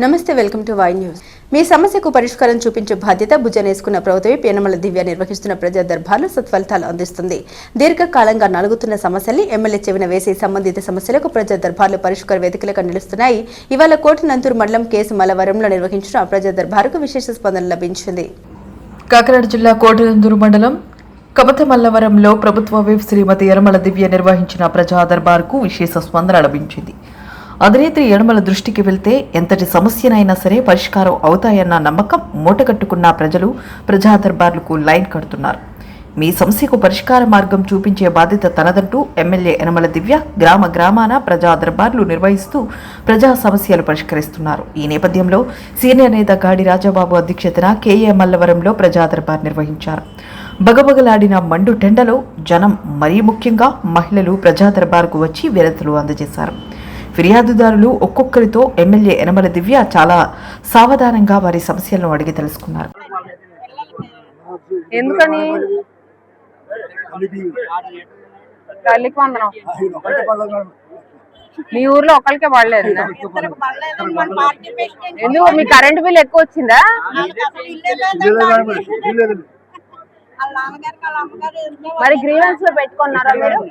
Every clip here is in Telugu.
నమస్తే, వెల్కమ్ టు వై న్యూస్. మీ సమస్యకు పరిష్కారం చూపించే బాధ్యత భుజనేసుకున్న ప్రభుత్వమే పేనమల దివ్య నిర్వహిస్తున్న ప్రజా దర్బార్లు సత్ఫలితాలు అందిస్తుంది. దీర్ఘకాలంగా నలుగుతున్న సమస్యల్ని ఎమ్మెల్యే చెవిన వేసి సంబంధిత సమస్యలకు ప్రజా దర్బార్లు పరిష్కార వేదికలుగా నిలుస్తున్నాయి. ఇవాళ కోటనంతూరు మండలం కేసు మలవరంలో నిర్వహించిన ప్రజా దర్బారుకు విశేష స్పందన లభించింది. కాకినాడ జిల్లా కోటనంతూరు మండలం కమతమల్లవరంలో ప్రభుత్వ విప్ శ్రీమతి యనమల దివ్య నిర్వహించిన ప్రజా దర్బారుకు విశేష స్పందన లభించింది. అధినేత్రి యనమల దృష్టికి వెళ్తే ఎంతటి సమస్యనైనా సరే పరిష్కారం అవుతాయన్న నమ్మకం మూటగట్టుకున్న ప్రజలు ప్రజా దర్బార్లకు లైన్ కడుతున్నారు. మీ సమస్యకు పరిష్కార మార్గం చూపించే బాధ్యత తనదంటూ ఎమ్మెల్యే యనమల దివ్య గ్రామ గ్రామాన ప్రజా దర్బార్లు నిర్వహిస్తూ ప్రజా సమస్యలు పరిష్కరిస్తున్నారు. ఈ నేపథ్యంలో సీనియర్ నేత గాడి రాజాబాబు అధ్యక్షతన కేఏ మల్లవరంలో ప్రజా దర్బార్ నిర్వహించారు. బగబగలాడిన మండు టెండలో జనం, మరీ ముఖ్యంగా మహిళలు ప్రజా దర్బార్కు వచ్చి వినతులు అందజేశారు. ఫిర్యాదుదారులు ఒక్కొక్కరితో ఎమ్మెల్యే యనమల దివ్య చాలా సావధానంగా వారి సమస్యలను అడిగి తెలుసుకున్నారు. ఎందుకని మీ ఊర్లో ఒకరికే పడలేదు? ఎందుకు మీ కరెంట్ బిల్ ఎక్కువ వచ్చిందా? మరి గ్రీవెన్స్ లో పెట్టుకున్నారా మీరు?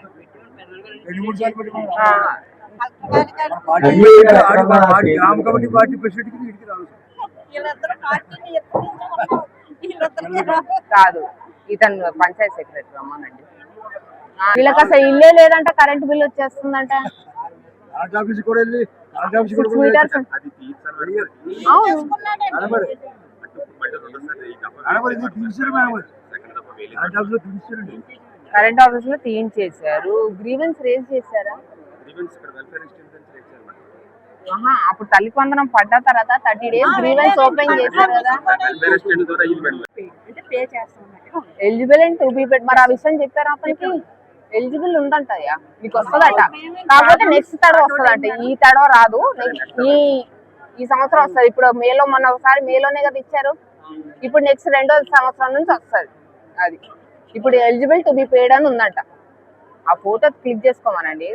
కాదు, ఇతను పంచాయతీ సెక్రటరీ రమ్మనండి. వీళ్ళకి అసలు ఇల్లే లేదంట, కరెంట్ బిల్ వచ్చేస్తుందంట. కరెంట్ ఆఫీస్ లో తీయించేశారు. గ్రీవెన్స్ రేజ్ చేశారా? అప్పుడు తల్లికి వందనం పడ్డ తర్వాత 30 days గ్రీవెన్స్ ఓపెన్ చేశారు కదా. ఎలిజిబుల్ అండ్ టు బి పెడ్. మరి ఆ విషయం చెప్పారు అతనికి? ఎలిజిబుల్ ఉందంటయ్యా, మీకు వస్తుందట. కాకపోతే నెక్స్ట్ తడవ వస్తుందంట, ఈ తడవ రాదు. ఈ సంవత్సరం వస్తుంది. ఇప్పుడు మేలో, మొన్న ఒకసారి మేలోనే కదా ఇచ్చారు. ఇప్పుడు నెక్స్ట్ 2వ సంవత్సరం నుంచి వస్తుంది. అది ఇప్పుడు ఎలిజిబుల్ టు బి పేడ్ అని ఉందంట. ఆ ఫోటో క్లిక్ చేసుకోమనండి,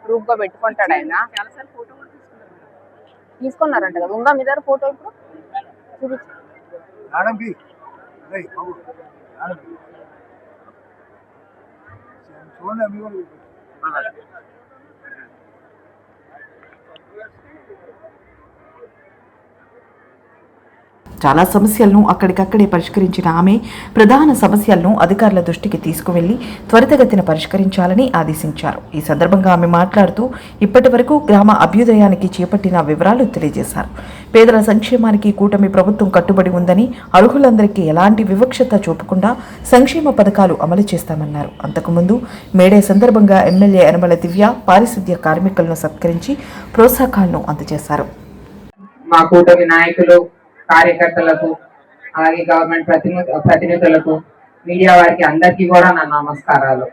ప్రూఫ్ గా పెట్టుకుంటాడు ఆయన. తీసుకున్నారంట కదా, ఉందా మీ దగ్గర ఫోటో? ఇప్పుడు చూపించు. చాలా సమస్యలను అక్కడికక్కడే పరిష్కరించిన ఆమె ప్రధాన సమస్యలను అధికారుల దృష్టికి తీసుకువెళ్లి త్వరితగతిన పరిష్కరించాలని ఆదేశించారు. ఈ సందర్భంగా ఆమె మాట్లాడుతూ ఇప్పటి వరకు గ్రామ అభ్యుదయానికి చేపట్టిన వివరాలు తెలియజేశారు. పేదల సంక్షేమానికి కూటమి ప్రభుత్వం కట్టుబడి ఉందని, అర్హులందరికీ ఎలాంటి వివక్షత చూపకుండా సంక్షేమ పథకాలు అమలు చేస్తామన్నారు. అంతకుముందు మేడే సందర్భంగా ఎమ్మెల్యే యనమల దివ్య పారిశుద్ధ్య కార్మికులను సత్కరించి ప్రోత్సాహకాలను అందజేశారు. మా కూటమి నాయకులు, కార్యకర్తలకు, అలాగే గవర్నమెంట్ ప్రతినిధులకు, మీడియా వారికి అందరికీ కూడా నా నమస్కారాలు.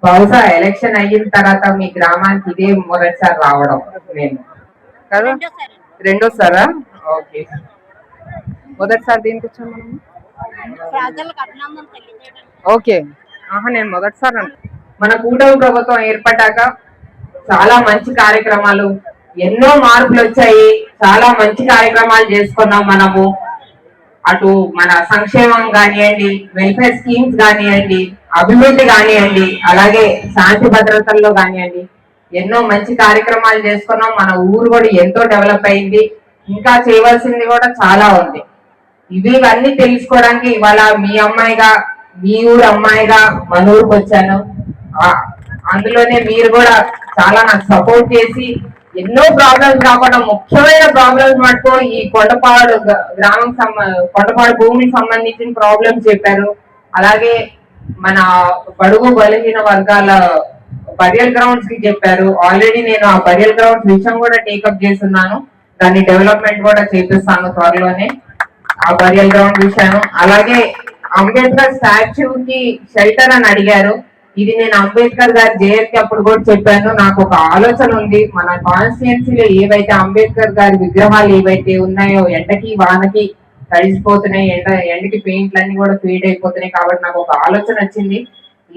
బహుశా ఎలక్షన్ అయిన తర్వాత మీ గ్రామానికి ఇదే మొదటిసారి రావడం నేను. రెండోసారా? ఓకే. మొదటిసారి దీనికి వచ్చాను మనం. ఓకే, నేను మొదటిసారి. మన కూటమి ప్రభుత్వం ఏర్పడ్డాక చాలా మంచి కార్యక్రమాలు, ఎన్నో మార్పులు వచ్చాయి. చాలా మంచి కార్యక్రమాలు చేసుకున్నాం మనము. అటు మన సంక్షేమం కానివ్వండి, వెల్ఫేర్ స్కీమ్స్ కానివ్వండి, అభివృద్ధి కానివ్వండి, అలాగే శాంతి భద్రతల్లో కానివ్వండి, ఎన్నో మంచి కార్యక్రమాలు చేసుకున్నాం. మన ఊరు కూడా ఎంతో డెవలప్ అయింది. ఇంకా చేయవలసింది కూడా చాలా ఉంది. ఇవన్నీ తెలుసుకోవడానికి ఇవాళ మీ అమ్మాయిగా, మీ ఊరు అమ్మాయిగా మన ఊరికి వచ్చాను. అందులోనే మీరు కూడా చాలా నాకు సపోర్ట్ చేసి ఎన్నో ప్రాబ్లమ్స్ కాకుండా ముఖ్యమైన ప్రాబ్లమ్స్ మటుకు ఈ కొండపాడు గ్రామం కొండపాడు భూమికి సంబంధించిన ప్రాబ్లమ్స్ చెప్పారు. అలాగే మన బడుగు బలహీన వర్గాల బరియల్ గ్రౌండ్స్ కి చెప్పారు. ఆల్రెడీ నేను ఆ బరియల్ గ్రౌండ్స్ విషయం కూడా టేకప్ చేస్తున్నాను. దాన్ని డెవలప్మెంట్ కూడా చేపిస్తాను త్వరలోనే, ఆ బరియల్ గ్రౌండ్ విషయం. అలాగే అంబేద్కర్ స్టాచ్యూకి షెల్టర్ అని అడిగారు. ఇది నేను అంబేద్కర్ గారి జయంతి అప్పుడు కూడా చెప్పాను. నాకు ఒక ఆలోచన ఉంది, మన కాన్స్టిట్యుయెన్సీలో ఏవైతే అంబేద్కర్ గారి విగ్రహాలు ఏవైతే ఉన్నాయో ఎండకి వానకి తడిసిపోతున్నాయి, ఎండకి పెయింట్లన్నీ కూడా ఫీడ్ అయిపోతున్నాయి. కాబట్టి నాకు ఒక ఆలోచన వచ్చింది,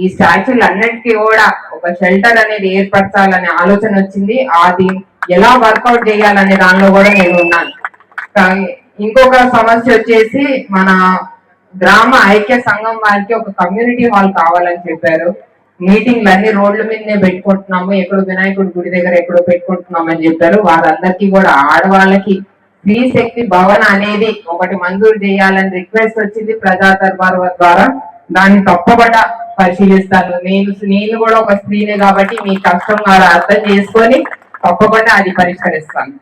ఈ స్టాచ్యూలు అన్నిటికీ కూడా ఒక షెల్టర్ అనేది ఏర్పరచాలనే ఆలోచన వచ్చింది. అది ఎలా వర్కౌట్ చేయాలనే దానిలో కూడా నేను ఉన్నాను. ఇంకొక సమస్య వచ్చేసి మన గ్రామ ఐక్య సంఘం వారికి ఒక కమ్యూనిటీ హాల్ కావాలని చెప్పారు. మీటింగ్లు అన్ని రోడ్ల మీదనే పెట్టుకుంటున్నాము, ఎక్కడో వినాయకుడి గుడి దగ్గర ఎక్కడో పెట్టుకుంటున్నాం అని చెప్పారు. వారందరికీ కూడా ఆడవాళ్ళకి స్త్రీ శక్తి భవన్ అనేది ఒకటి మంజూరు చేయాలని రిక్వెస్ట్ వచ్చింది ప్రజా దర్బార్ ద్వారా. దాన్ని తప్పకుండా పరిశీలిస్తాను. నేను కూడా ఒక స్త్రీనే కాబట్టి మీ కష్టం ద్వారా అర్థం చేసుకొని తప్పకుండా అది పరిష్కరిస్తాను.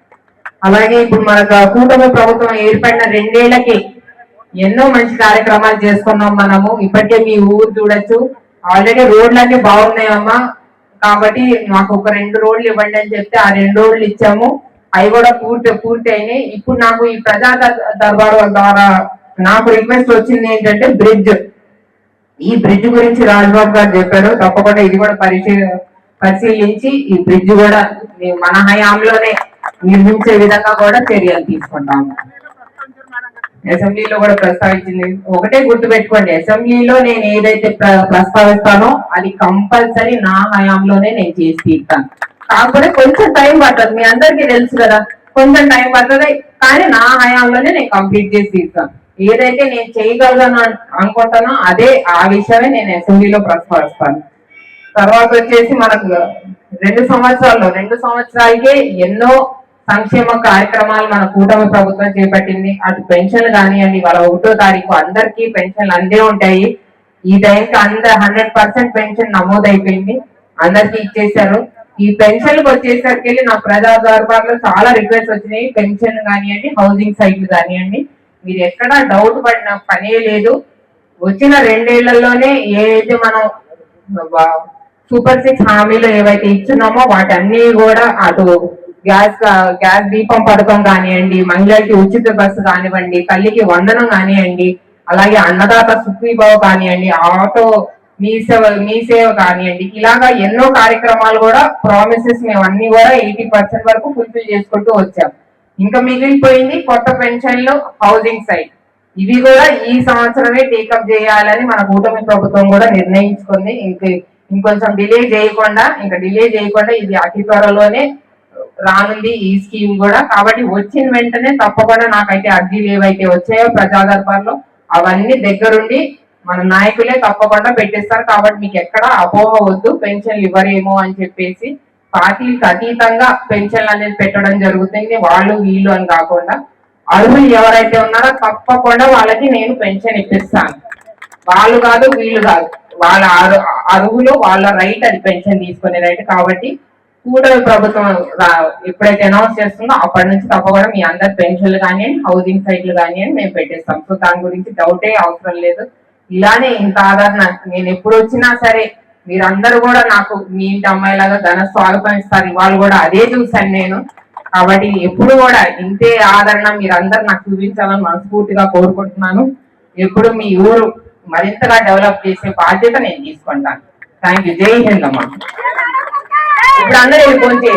అలాగే ఇప్పుడు మనకు కూటమి ప్రభుత్వం ఏర్పడిన 2 ఏళ్లకి ఎన్నో మంచి కార్యక్రమాలు చేసుకున్నాం మనము. ఇప్పటికే మీ ఊరు చూడొచ్చు, ఆల్రెడీ రోడ్లన్నీ బాగున్నాయమ్మా, కాబట్టి మాకు ఒక 2 రోడ్లు ఇవ్వండి అని చెప్తే ఆ 2 రోడ్లు ఇచ్చాము. అవి కూడా పూర్తి అయినాయి. ఇప్పుడు నాకు ఈ ప్రజా దర్బార్ ద్వారా నాకు రిక్వెస్ట్ వచ్చింది ఏంటంటే బ్రిడ్జ్. ఈ బ్రిడ్జ్ గురించి రాజ్బాబు గారు చెప్పారు, తప్పకుండా ఇది కూడా పరిశీలించి ఈ బ్రిడ్జ్ కూడా మన హయాంలోనే నిర్మించే విధంగా కూడా చర్యలు తీసుకుంటాము. అసెంబ్లీలో కూడా ప్రస్తావించింది. ఒకటే గుర్తు పెట్టుకోండి, అసెంబ్లీలో నేను ఏదైతే ప్రస్తావిస్తానో అది కంపల్సరీ నా హయాంలోనే నేను చేసి తీస్తాను. కాకపోతే కొంచెం టైం పడుతుంది, మీ అందరికీ తెలుసు కదా, కొంచెం టైం పడుతుంది, కానీ నా హయాంలోనే నేను కంప్లీట్ చేసి తీస్తాను. ఏదైతే నేను చేయగలను అనుకుంటానో అదే ఆ విషయమే నేను అసెంబ్లీలో ప్రస్తావిస్తాను. తర్వాత వచ్చేసి మనకు 2 సంవత్సరాలకే ఎన్నో సంక్షేమ కార్యక్రమాలు మన కూటమి ప్రభుత్వం చేపట్టింది. అటు పెన్షన్లు కానివ్వండి, వాళ్ళ 1వ తారీఖు అందరికీ పెన్షన్లు అందే ఉంటాయి. ఈ టైంకి 100% పెన్షన్ నమోదైపోయింది, అందరికీ ఇచ్చేసారు. ఈ పెన్షన్లకు వచ్చేసరికి నా ప్రజా దర్బార్లో చాలా రిక్వెస్ట్ వచ్చినాయి. పెన్షన్ కానివ్వండి, హౌసింగ్ సైట్లు కానివ్వండి, మీరు ఎక్కడా డౌట్ పడిన పనే లేదు. వచ్చిన 2 ఏళ్లలోనే ఏదైతే మనం సూపర్ 6 హామీలు ఏవైతే ఇచ్చున్నామో వాటి అన్ని కూడా అటు గ్యాస్ దీపం పథకం కానివ్వండి, మహిళలకి ఉచిత బస్సు కానివ్వండి, తల్లికి వందనం కానివ్వండి, అలాగే అన్నదాత సుఖీభావ కానివ్వండి, ఆటో మీ సేవ కానివ్వండి, ఇలాగా ఎన్నో కార్యక్రమాలు కూడా ప్రామిసెస్ మేము అన్ని కూడా 80% వరకు ఫుల్ఫిల్ చేసుకుంటూ వచ్చాం. ఇంకా మిగిలిపోయింది కొత్త పెన్షన్లు, హౌసింగ్ సైట్. ఇవి కూడా ఈ సంవత్సరమే టేకప్ చేయాలని మన కూటమి ప్రభుత్వం కూడా నిర్ణయించుకుంది. ఇంకొంచెం డిలే చేయకుండా ఇది అతి త్వరలోనే రానుంది ఈ స్కీమ్ కూడా. కాబట్టి వచ్చిన వెంటనే తప్పకుండా నాకైతే అర్జీలు ఏవైతే వచ్చాయో ప్రజా దర్బార్లో అవన్నీ దగ్గరుండి మన నాయకులే తప్పకుండా పెట్టిస్తారు. కాబట్టి మీకు ఎక్కడ అపోహ వద్దు, పెన్షన్లు ఇవ్వరేమో అని చెప్పేసి. పార్టీలకు అతీతంగా పెన్షన్లు అనేది పెట్టడం జరుగుతుంది, వాళ్ళు వీళ్ళు అని కాకుండా అర్హులు ఎవరైతే ఉన్నారో తప్పకుండా వాళ్ళకి నేను పెన్షన్ ఇప్పిస్తాను. వాళ్ళు కాదు వీళ్ళు కాదు, వాళ్ళ అర్హులు, వాళ్ళ రైట్ అది పెన్షన్ తీసుకునే రైట్. కాబట్టి కూటమి ప్రభుత్వం ఎప్పుడైతే అనౌన్స్ చేస్తుందో అప్పటి నుంచి తప్పకుండా మీ అందరి పెన్షన్లు కానివ్వండి, హౌసింగ్ సైట్లు కానివ్వండి మేము పెట్టేస్తాం. సో దాని గురించి డౌటే అవసరం లేదు. ఇలానే ఇంత ఆదరణ నేను ఎప్పుడు వచ్చినా సరే మీరందరూ కూడా నాకు మీ ఇంటి అమ్మాయిలాగా ఘన స్వాగతం ఇస్తారు. ఇవాళ కూడా అదే చూశాను నేను. కాబట్టి ఎప్పుడు కూడా ఇంతే ఆదరణ మీరందరూ నాకు చూపించాలని మనస్ఫూర్తిగా కోరుకుంటున్నాను. ఎప్పుడు మీ ఊరు మరింతగా డెవలప్ చేసే బాధ్యత నేను తీసుకుంటాను. Thank you. జై హింద్ అమ్మా. ఇప్పుడు అందరూ ఫోన్ చేయండి.